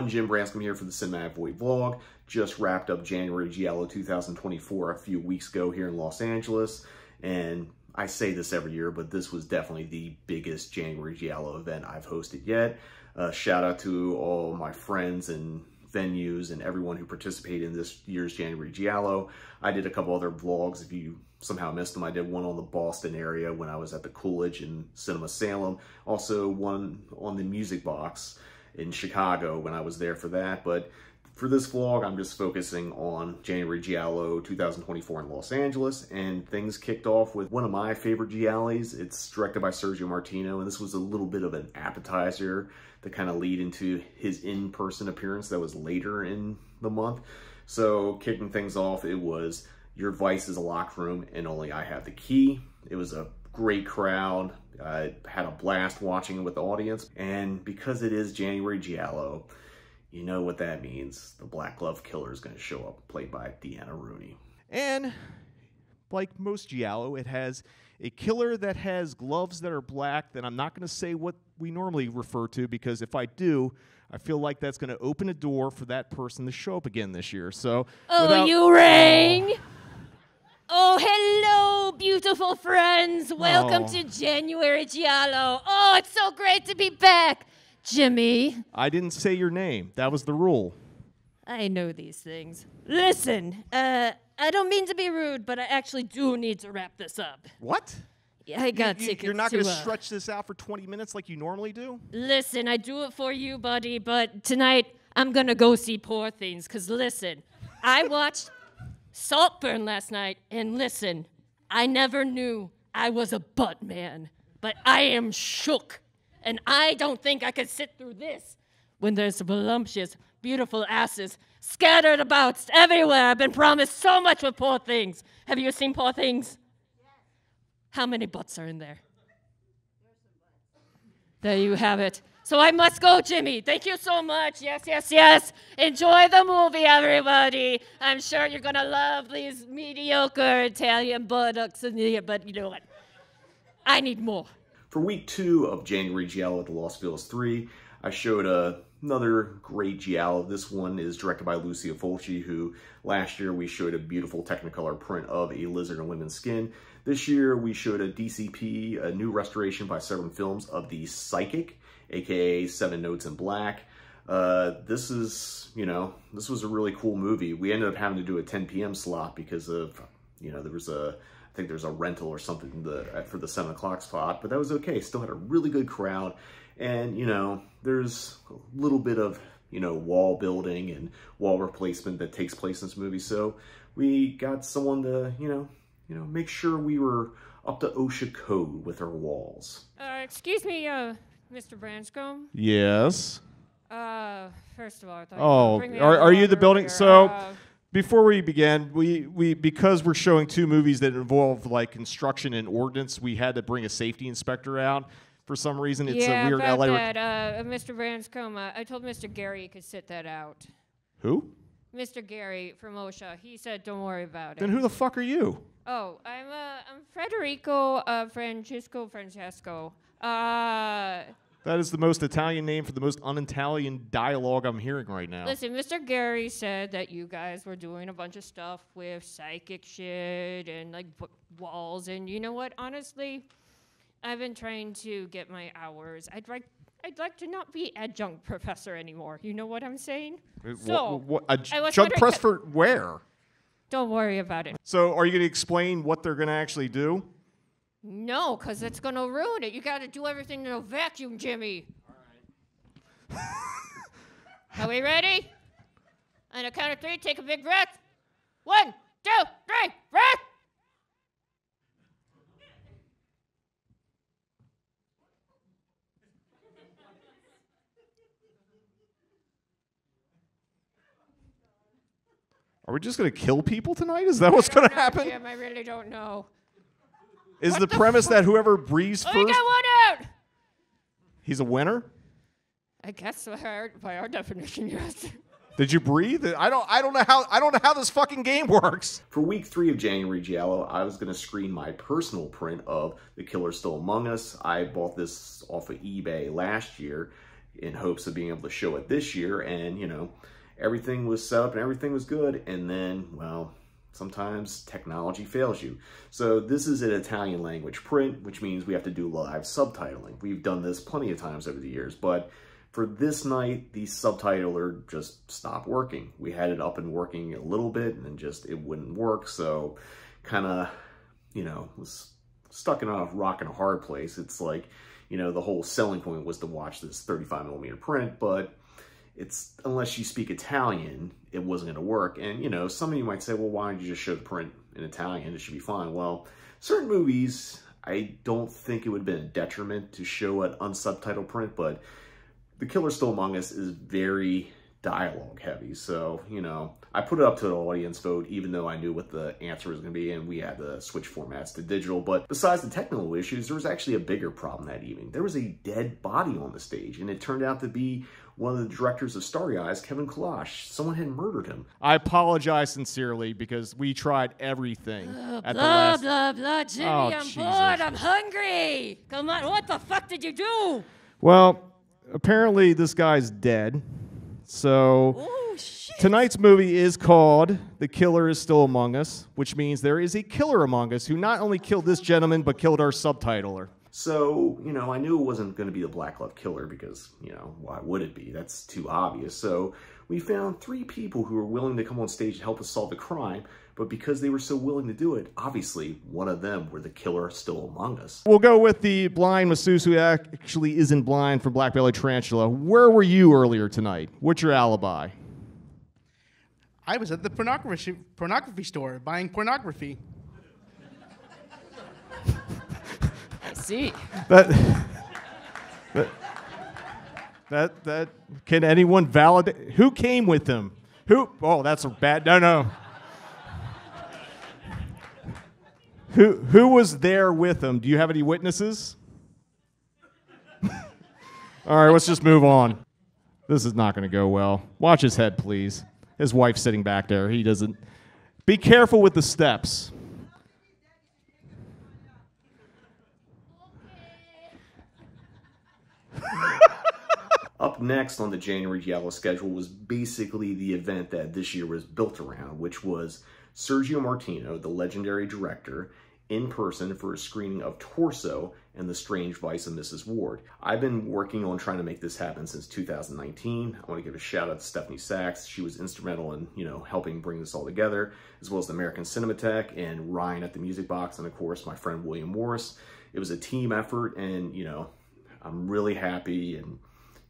Jim Branscombe here for the Cinematic Void vlog. Just wrapped up January Giallo 2024 a few weeks ago here in Los Angeles. And I say this every year, but this was definitely the biggest January Giallo event I've hosted yet. Shout out to all my friends and venues and everyone who participated in this year's January Giallo. I did a couple other vlogs if you somehow missed them. I did one on the Boston area when I was at the Coolidge in Cinema Salem. Also one on the Music Box in Chicago when I was there for that. But for this vlog, I'm just focusing on January Giallo 2024 in Los Angeles, and things kicked off with one of my favorite Giallis. It's directed by Sergio Martino, and this was a little bit of an appetizer to kind of lead into his in-person appearance that was later in the month. So kicking things off, it was Your Vice is a Locked Room and Only I Have the Key. It was a great crowd. I had a blast watching it with the audience, and because it is January Giallo, you know what that means. The Black Glove Killer is going to show up, played by Deanna Rooney. And like most Giallo, it has a killer that has gloves that are black. That I'm not going to say what we normally refer to, because if I do, I feel like that's going to open a door for that person to show up again this year. So, you rang? Oh, hello, beautiful friends. Welcome to January Giallo. Oh, it's so great to be back. Jimmy. I didn't say your name. That was the rule. I know these things. Listen, I don't mean to be rude, but I actually do need to wrap this up. What? Yeah, I got tickets. You're not going to stretch this out for 20 minutes like you normally do? Listen, I do it for you, buddy, but tonight I'm going to go see Poor Things, because listen, I watched Saltburn last night, and listen, I never knew I was a butt man, but I am shook. And I don't think I could sit through this when there's voluptuous, beautiful asses scattered about everywhere. I've been promised so much with Poor Things. Have you seen Poor Things? Yes. How many butts are in there? There's some butts. There you have it. So I must go, Jimmy. Thank you so much. Yes, yes, yes. Enjoy the movie, everybody. I'm sure you're going to love these mediocre Italian buttocks in here, but you know what? I need more. For week 2 of January Giallo at the Los Feliz 3, I showed another great Giallo. This one is directed by Lucia Fulci, who last year we showed a beautiful Technicolor print of A Lizard in Women's Skin. This year we showed a DCP, a new restoration by Seven Films of The Psychic, aka Seven Notes in Black. This was a really cool movie. We ended up having to do a 10 p.m. slot because of, there was I think there's a rental or something for the 7 o'clock spot, but that was okay. Still had a really good crowd. And, there's a little bit of, wall building and wall replacement that takes place in this movie. So we got someone to, make sure we were up to OSHA code with our walls. Excuse me, Mr. Branscombe? Yes? First of all, I thought are you the building? So... Before we begin, because we're showing 2 movies that involve like construction and ordnance, we had to bring a safety inspector out for some reason. It's a weird LA. Mr. Branscombe, I told Mr. Gary he could sit that out. Who? Mr. Gary from OSHA. He said, "Don't worry about it." Then who the fuck are you? Oh, I'm Federico Francesco. That is the most Italian name for the most un-Italian dialogue I'm hearing right now. Listen, Mr. Gary said that you guys were doing a bunch of stuff with psychic shit and like walls, and you know what? Honestly, I've been trying to get my hours. I'd like to not be adjunct professor anymore. You know what I'm saying? So adjunct professor for where? Don't worry about it. So, are you going to explain what they're going to actually do? No, because it's going to ruin it. You got to do everything in a vacuum, Jimmy. All right. Are we ready? On a count of 3, take a big breath. 1, 2, 3, breath. Are we just going to kill people tonight? Is that what's going to happen? Jim, I really don't know. Is the premise that whoever breathes first? We got one out! He's a winner? I guess by our definition, yes. Did you breathe? I don't know how this fucking game works. For week 3 of January Giallo, I was going to screen my personal print of The Killer Still Among Us. I bought this off of eBay last year. in hopes of being able to show it this year. And, you know, everything was set up and everything was good. And then, well, sometimes technology fails you. So this is an Italian language print, which means we have to do live subtitling. We've done this plenty of times over the years, but for this night, the subtitler just stopped working. We had it up and working a little bit and then just it wouldn't work. So kind of, you know, was stuck in a rock and a hard place. It's like, you know, the whole selling point was to watch this 35mm print, but it's, unless you speak Italian, it wasn't going to work. And, you know, some of you might say, well, why don't you just show the print in Italian? It should be fine. Well, certain movies, I don't think it would have been a detriment to show an unsubtitled print, but The Killer Still Among Us is very dialogue heavy. So, you know, I put it up to the audience vote, even though I knew what the answer was going to be, and we had to switch formats to digital. But besides the technical issues, there was actually a bigger problem that evening. There was a dead body on the stage, and it turned out to be one of the directors of Starry Eyes, Kevin Kalash. Someone had murdered him. I apologize sincerely because we tried everything at the Blah, last... blah, blah, Jimmy, Oh, I'm Jesus. bored, I'm hungry. Come on, what the fuck did you do? Well, apparently this guy's dead. So Oh, shit. tonight's movie is called The Killer is Still Among Us, which means there is a killer among us who not only killed this gentleman, but killed our subtitler. So, you know, I knew it wasn't going to be the Black Glove Killer because, you know, why would it be? That's too obvious. So we found 3 people who were willing to come on stage to help us solve the crime, but because they were so willing to do it, obviously one of them were the killer still among us. We'll go with the blind masseuse who actually isn't blind from Black Belly Tarantula. Where were you earlier tonight? What's your alibi? I was at the pornography store buying pornography. I see. That can anyone validate? Who came with him? Who? Oh, that's a bad. No. Who was there with him? Do you have any witnesses? All right, let's just move on. This is not going to go well. Watch his head, please. His wife's sitting back there. He doesn't. Be careful with the steps. Up next on the January Giallo schedule was basically the event that this year was built around, which was Sergio Martino, the legendary director, in person for a screening of Torso and The Strange Vice of Mrs. Ward. I've been working on trying to make this happen since 2019. I want to give a shout out to Stephanie Sachs. She was instrumental in, you know, helping bring this all together, as well as the American Cinematheque and Ryan at the Music Box, and of course my friend William Morris. It was a team effort, and, you know, I'm really happy and,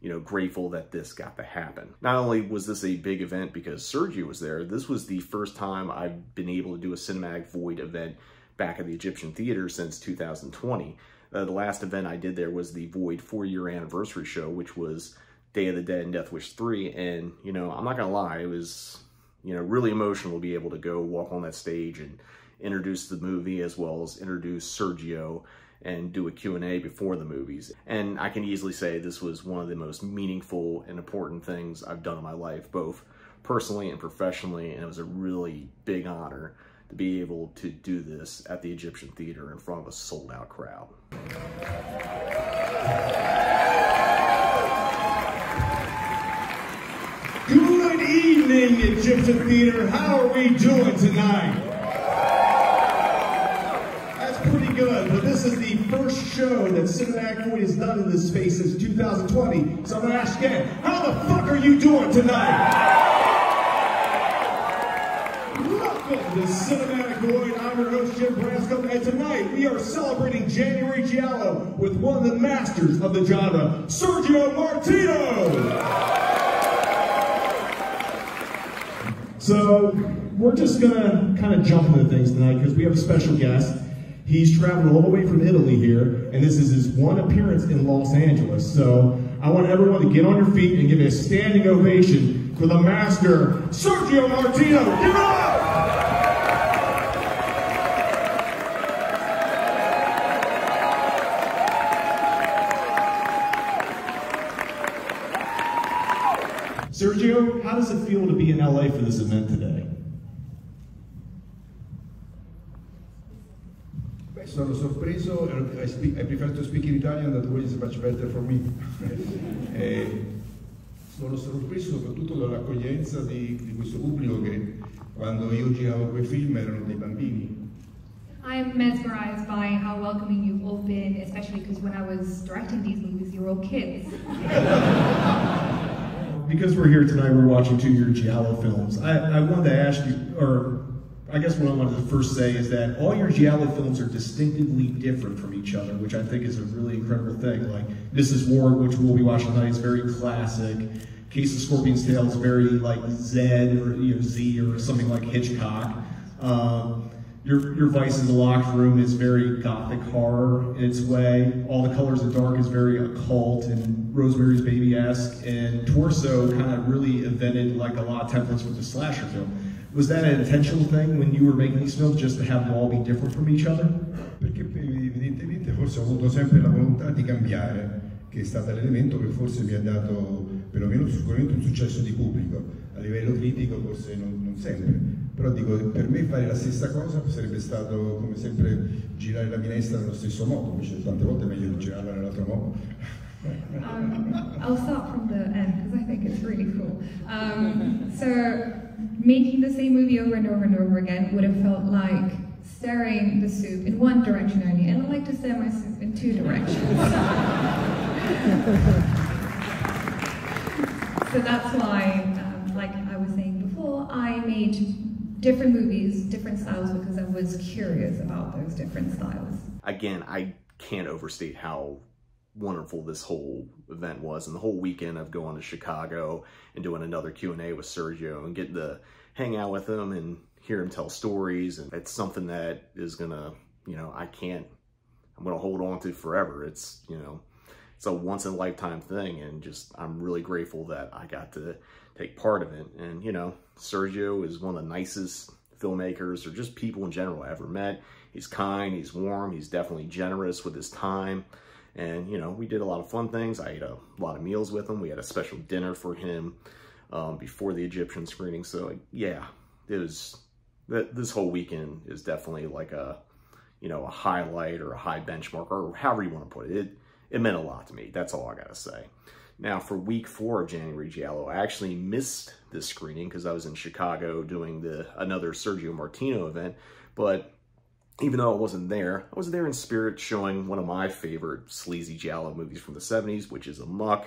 you know, grateful that this got to happen. Not only was this a big event because Sergio was there, this was the first time I've been able to do a Cinematic Void event back at the Egyptian Theater since 2020. The last event I did there was the Void 4-year anniversary show, which was Day of the Dead and Death Wish 3. And, you know, I'm not gonna lie, it was, you know, really emotional to be able to go walk on that stage and introduce the movie, as well as introduce Sergio and do a Q&A before the movies. And I can easily say this was one of the most meaningful and important things I've done in my life, both personally and professionally, and it was a really big honor to be able to do this at the Egyptian Theater in front of a sold-out crowd. Good evening, Egyptian Theater. How are we doing tonight? That's pretty good, but this is the first show that Cinematic Void has done in this space since 2020. So I'm gonna ask again, how the fuck are you doing tonight? Welcome to Cinematic Void. I'm your host, Jim Branscombe, and tonight we are celebrating January Giallo with one of the masters of the genre, Sergio Martino. So we're just gonna kind of jump into things tonight because we have a special guest. He's traveled all the way from Italy here, and this is his one appearance in Los Angeles. So I want everyone to get on your feet and give a standing ovation for the master, Sergio Martino. Give it up! Sergio, how does it feel to be in LA for this event today? Sono sorpreso. I prefer to speak in Italian, that way is much better for me. Sono sorpreso soprattutto dall'accoglienza di questo pubblico che quando io giravo quei film erano dei bambini. I am mesmerized by how welcoming you've all been, especially because when I was directing these movies, you were all kids. Because we're here tonight, we're watching 2 of your Giallo films. I wanted to ask you, or I guess what I wanted to first say is that all your Giallo films are distinctively different from each other, which I think is a really incredible thing. Like Mrs. Ward, which we'll be watching tonight, is very classic. Case of Scorpion's Tail is very like Z or Z or something like Hitchcock. Your Vice in the Locked Room is very gothic horror in its way. All the Colors of Dark is very occult and Rosemary's Baby-esque. And Torso kind of really invented like a lot of templates with the slasher film. Was that an intentional thing when you were making these films, just to have them all be different from each other? Perché evidentemente forse ho avuto sempre la volontà di cambiare, che è stato l'elemento che forse mi ha dato perlomeno sicuramente un successo di pubblico. A livello critico forse non sempre, però dico, per me fare la stessa cosa sarebbe stato come sempre girare la minestra nello stesso modo, invece tante volte è meglio girarla nell'altro modo. I'll start from the end because I think it's really cool. So making the same movie over and over and over again would have felt like stirring the soup in one direction only, and I like to stir my soup in 2 directions. So that's why, like I was saying before, I made different movies, different styles, because I was curious about those different styles. Again, I can't overstate how wonderful this whole event was, and the whole weekend of going to Chicago and doing another Q&A with Sergio and getting to hang out with him and hear him tell stories. And it's something that is gonna, I'm gonna hold on to forever. It's, it's a once in a lifetime thing, and just, I'm really grateful that I got to take part of it. And, Sergio is one of the nicest filmmakers, or just people in general I ever met. He's kind, he's warm, he's definitely generous with his time. And, we did a lot of fun things. I ate a lot of meals with him. We had a special dinner for him before the Egyptian screening. So, yeah, this whole weekend is definitely like a highlight or a high benchmark, or however you want to put it. It meant a lot to me. That's all I got to say. Now, for week 4 of January Giallo, I actually missed this screening because I was in Chicago doing another Sergio Martino event. But even though I wasn't there in spirit, showing one of my favorite sleazy Giallo movies from the 70s, which is Amok.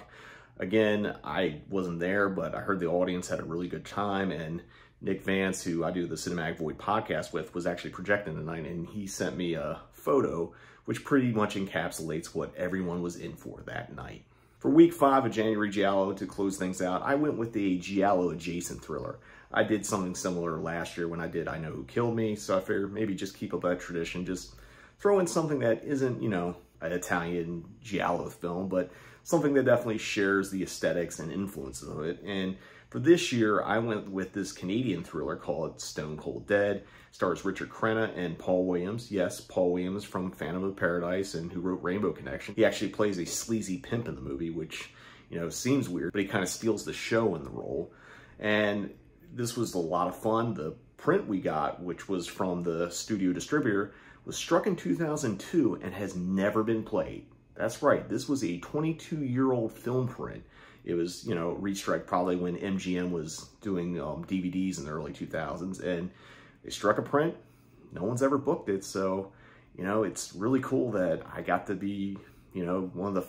Again, I wasn't there, but I heard the audience had a really good time, and Nick Vance, who I do the Cinematic Void podcast with, was actually projecting tonight, and he sent me a photo which pretty much encapsulates what everyone was in for that night. For week 5 of January Giallo, to close things out, I went with a Giallo-adjacent thriller. I did something similar last year when I did I Know Who Killed Me, so I figured maybe just keep up that tradition, just throw in something that isn't, an Italian Giallo film, but something that definitely shares the aesthetics and influences of it. And for this year, I went with this Canadian thriller called Stone Cold Dead. Stars Richard Crenna and Paul Williams. Yes, Paul Williams from Phantom of Paradise and who wrote Rainbow Connection. He actually plays a sleazy pimp in the movie, which, seems weird, but he kind of steals the show in the role. And this was a lot of fun. The print we got, which was from the studio distributor, was struck in 2002 and has never been played. That's right, this was a 22-year-old film print. It was, restrike probably when MGM was doing DVDs in the early 2000s, and they struck a print. No one's ever booked it, so, it's really cool that I got to be, one of the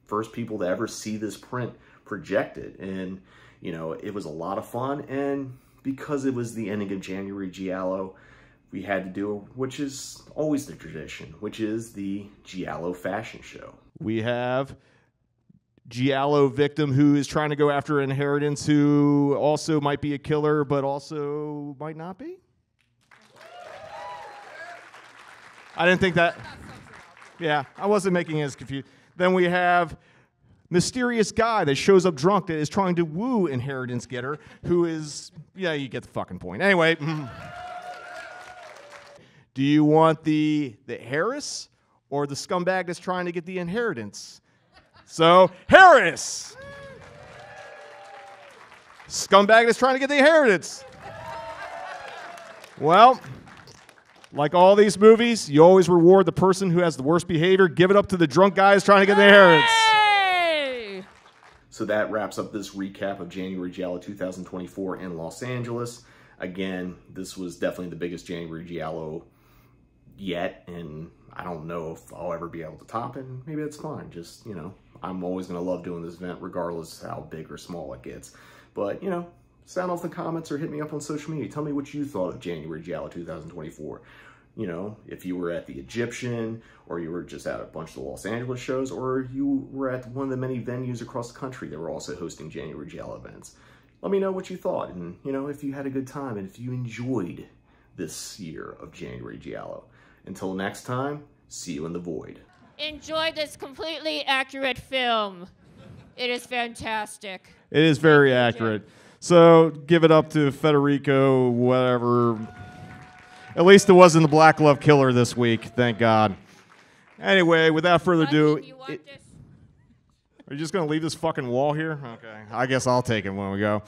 first people to ever see this print projected. And, it was a lot of fun, and because it was the ending of January Giallo, we had to do, which is always the tradition, which is the Giallo fashion show. We have Giallo victim who is trying to go after inheritance, who also might be a killer, but also might not be. I didn't think that. Yeah, I wasn't making it as confused. Then we have mysterious guy that shows up drunk that is trying to woo inheritance getter, who is, yeah, you get the fucking point. Anyway, do you want the Harris or the scumbag that's trying to get the inheritance? So, Harris! Scumbag that's trying to get the inheritance. Well, Like all these movies, you always reward the person who has the worst behavior. Give it up to the drunk guys trying to get their inheritance. Hey! So that wraps up this recap of January Giallo 2024 in Los Angeles. Again, this was definitely the biggest January Giallo yet, and I don't know if I'll ever be able to top it. Maybe that's fine. Just, you know, I'm always going to love doing this event regardless how big or small it gets. But, you know, sound off in the comments or hit me up on social media. Tell me what you thought of January Giallo 2024. You know, if you were at the Egyptian, or you were just at a bunch of the Los Angeles shows, or you were at one of the many venues across the country that were also hosting January Giallo events. Let me know what you thought, and, you know, if you had a good time, and if you enjoyed this year of January Giallo. Until next time, see you in the void. Enjoy this completely accurate film. It is fantastic. It is very accurate. So give it up to Federico, whatever. At least it wasn't the Black Love Killer this week, thank God. Anyway, without further ado, are you just going to leave this fucking wall here? Okay, I guess I'll take it when we go.